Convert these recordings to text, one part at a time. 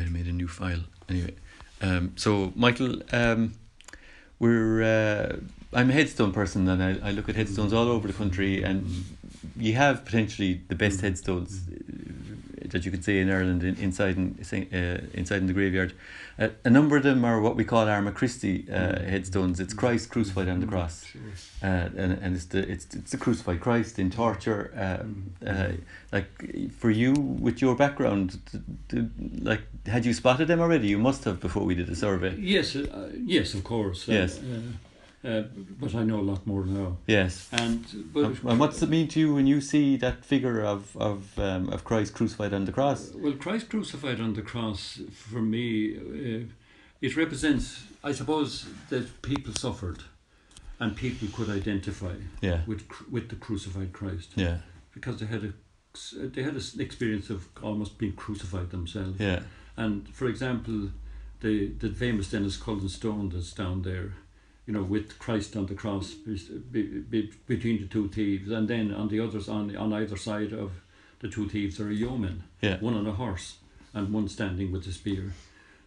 have made a new file anyway. So Michael, I'm a headstone person, and I look at headstones all over the country, and you have potentially the best headstones that you could see in Ireland inside in the graveyard. A number of them are what we call Arma Christi headstones. It's Christ crucified on the cross, and it's the crucified Christ in torture. Like for you, with your background, like had you spotted them already? You must have before we did the survey. Yes, yes, of course. Yes. But I know a lot more now. Yes. And what does it mean to you when you see that figure of Christ crucified on the cross? Well, Christ crucified on the cross, for me, it represents, I suppose, that people suffered, and people could identify with the crucified Christ. Yeah. Because they had an experience of almost being crucified themselves. Yeah. And for example, the famous Dennis Cullen stone that's down there, you know, with Christ on the cross between the two thieves, and then on the others on either side of the two thieves are a yeoman, one on a horse and one standing with a spear.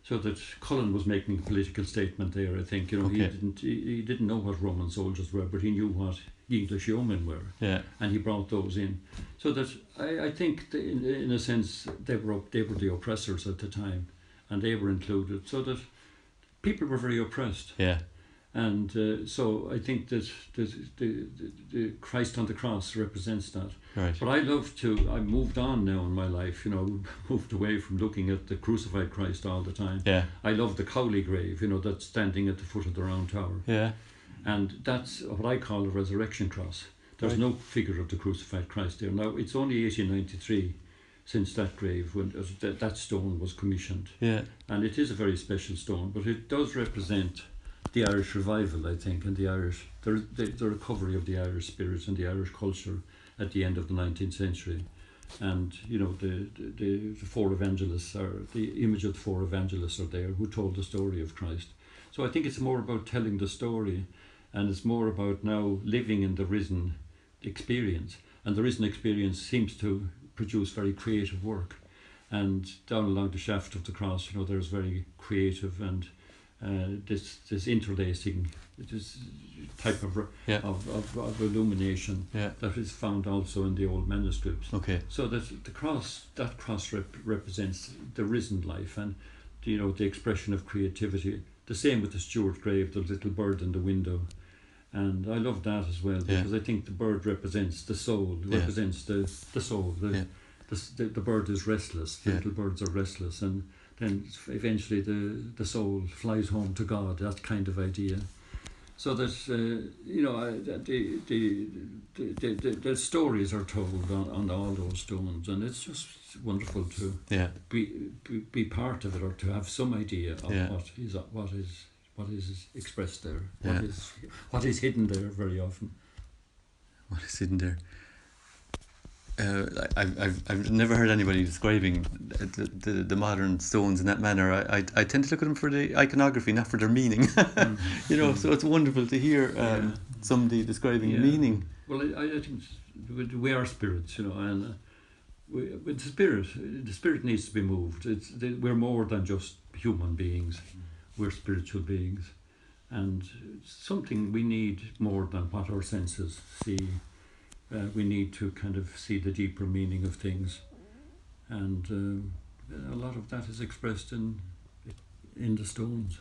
So that Cullen was making a political statement there. I think, you know, he didn't know what Roman soldiers were, but he knew what English yeomen were, and he brought those in. So that I think in a sense they were the oppressors at the time, and they were included. So that people were very oppressed. Yeah. And so I think that the Christ on the cross represents that. Right. But I've moved on now in my life, you know, moved away from looking at the crucified Christ all the time. Yeah. I love the Cowley grave, you know, that's standing at the foot of the Round Tower. Yeah. And that's what I call a resurrection cross. There's no figure of the crucified Christ there. Now, it's only 1893 since that grave, when that stone was commissioned. Yeah. And it is a very special stone, but it does represent the Irish revival, I think, and the recovery of the Irish spirit and the Irish culture at the end of the 19th century. And, you know, the four evangelists, or the image of the four evangelists are there who told the story of Christ. So I think it's more about telling the story, and it's more about now living in the risen experience. And the risen experience seems to produce very creative work. And down along the shaft of the cross, you know, there's very creative and this interlacing, this type of illumination that is found also in the old manuscripts. Okay. So that cross represents the risen life, and you know, the expression of creativity. The same with the Stuart grave, the little bird in the window, and I love that as well, because I think the bird represents the soul, represents the soul. The bird is restless. The little birds are restless, and then eventually the soul flies home to God. That kind of idea. So that you know, the stories are told on all those stones, and it's just wonderful to be part of it, or to have some idea of what is expressed there, what is hidden there very often. What is hidden there? I've never heard anybody describing the modern stones in that manner. I tend to look at them for the iconography, not for their meaning. You know, so it's wonderful to hear somebody describing the meaning. Well, I think we are spirits, you know, and with the spirit needs to be moved. We're more than just human beings. We're spiritual beings, and it's something we need more than what our senses see. We need to kind of see the deeper meaning of things, and a lot of that is expressed in the stones.